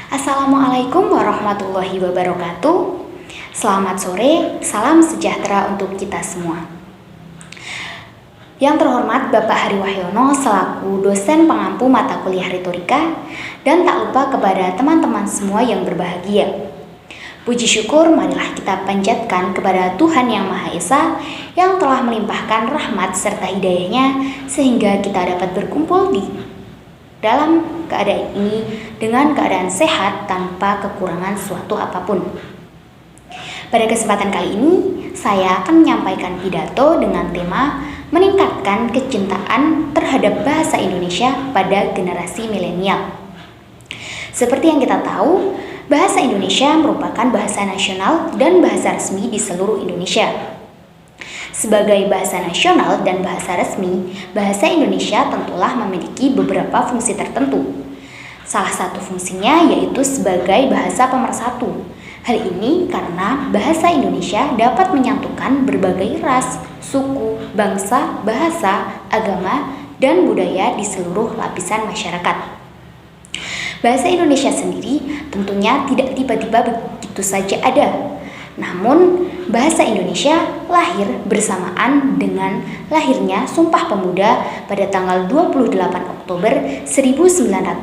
Assalamualaikum warahmatullahi wabarakatuh. Selamat sore, salam sejahtera untuk kita semua. Yang terhormat Bapak Hari Wahyono selaku dosen pengampu mata kuliah retorika, dan tak lupa kepada teman-teman semua yang berbahagia. Puji syukur marilah kita panjatkan kepada Tuhan Yang Maha Esa yang telah melimpahkan rahmat serta hidayahnya sehingga kita dapat berkumpul di dalam keadaan ini dengan keadaan sehat tanpa kekurangan suatu apapun. Pada kesempatan kali ini, saya akan menyampaikan pidato dengan tema meningkatkan kecintaan terhadap bahasa Indonesia pada generasi milenial. Seperti yang kita tahu, bahasa Indonesia merupakan bahasa nasional dan bahasa resmi di seluruh Indonesia. Sebagai bahasa nasional dan bahasa resmi, bahasa Indonesia tentulah memiliki beberapa fungsi tertentu. Salah satu fungsinya yaitu sebagai bahasa pemersatu. Hal ini karena bahasa Indonesia dapat menyatukan berbagai ras, suku, bangsa, bahasa, agama, dan budaya di seluruh lapisan masyarakat. Bahasa Indonesia sendiri tentunya tidak tiba-tiba begitu saja ada. Namun, bahasa Indonesia lahir bersamaan dengan lahirnya Sumpah Pemuda pada tanggal 28 Oktober 1928,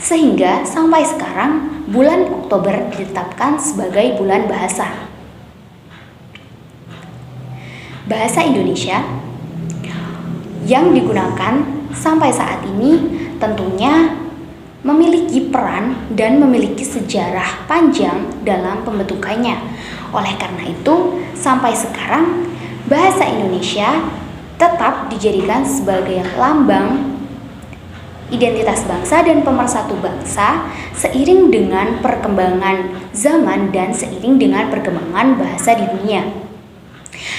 sehingga sampai sekarang bulan Oktober ditetapkan sebagai bulan bahasa. Bahasa Indonesia yang digunakan sampai saat ini tentunya memiliki peran dan memiliki sejarah panjang dalam pembentukannya. Oleh karena itu, sampai sekarang bahasa Indonesia tetap dijadikan sebagai lambang identitas bangsa dan pemersatu bangsa seiring dengan perkembangan zaman dan seiring dengan perkembangan bahasa di dunia.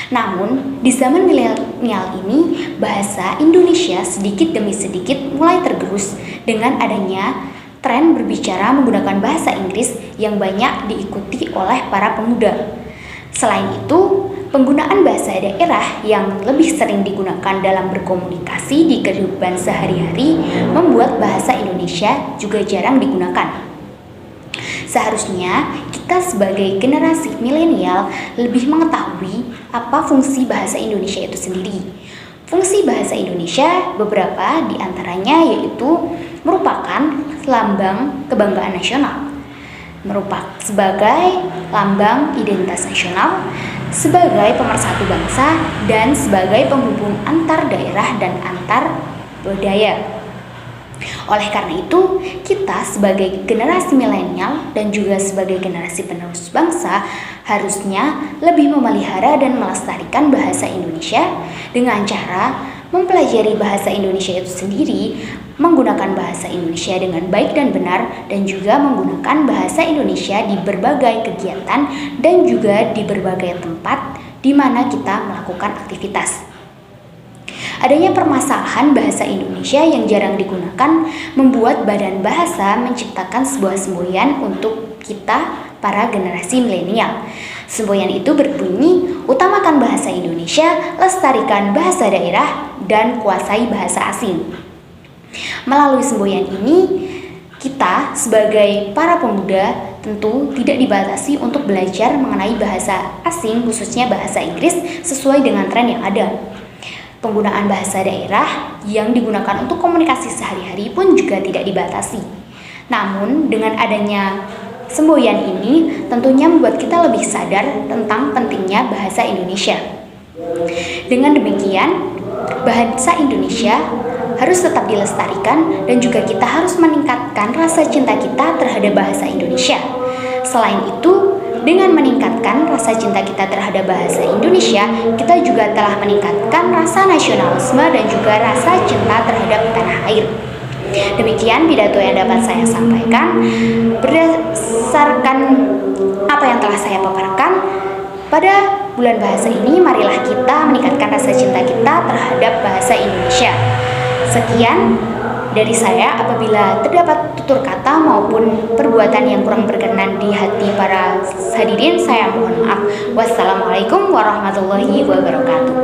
Namun, di zaman milenial ini, bahasa Indonesia sedikit demi sedikit mulai tergerus dengan adanya tren berbicara menggunakan bahasa Inggris yang banyak diikuti oleh para pemuda. Selain itu, penggunaan bahasa daerah yang lebih sering digunakan dalam berkomunikasi di kehidupan sehari-hari membuat bahasa Indonesia juga jarang digunakan. Seharusnya kita sebagai generasi milenial lebih mengetahui apa fungsi bahasa Indonesia itu sendiri. Fungsi bahasa Indonesia beberapa diantaranya yaitu merupakan lambang kebanggaan nasional, merupakan sebagai lambang identitas nasional, sebagai pemersatu bangsa, dan sebagai penghubung antar daerah dan antar budaya. Oleh karena itu, kita sebagai generasi milenial dan juga sebagai generasi penerus bangsa harusnya lebih memelihara dan melestarikan bahasa Indonesia dengan cara mempelajari bahasa Indonesia itu sendiri, menggunakan bahasa Indonesia dengan baik dan benar, dan juga menggunakan bahasa Indonesia di berbagai kegiatan dan juga di berbagai tempat di mana kita melakukan aktivitas. Adanya permasalahan bahasa Indonesia yang jarang digunakan membuat Badan Bahasa menciptakan sebuah semboyan untuk kita para generasi milenial. Semboyan itu berbunyi, utamakan bahasa Indonesia, lestarikan bahasa daerah, dan kuasai bahasa asing. Melalui semboyan ini, kita sebagai para pemuda tentu tidak dibatasi untuk belajar mengenai bahasa asing, khususnya bahasa Inggris, sesuai dengan tren yang ada. Penggunaan bahasa daerah yang digunakan untuk komunikasi sehari-hari pun juga tidak dibatasi. Namun, dengan adanya semboyan ini tentunya membuat kita lebih sadar tentang pentingnya bahasa Indonesia. Dengan demikian, bahasa Indonesia harus tetap dilestarikan dan juga kita harus meningkatkan rasa cinta kita terhadap bahasa Indonesia. Selain itu, dengan meningkatkan rasa cinta kita terhadap bahasa Indonesia, kita juga telah meningkatkan rasa nasionalisme dan juga rasa cinta terhadap tanah air. Demikian pidato yang dapat saya sampaikan. Berdasarkan apa yang telah saya paparkan, pada bulan bahasa ini, marilah kita meningkatkan rasa cinta kita terhadap bahasa Indonesia. Sekian dari saya. Apabila terdapat tutur kata maupun perbuatan yang kurang berkenan di hati para hadirin, saya mohon maaf. Wassalamualaikum warahmatullahi wabarakatuh.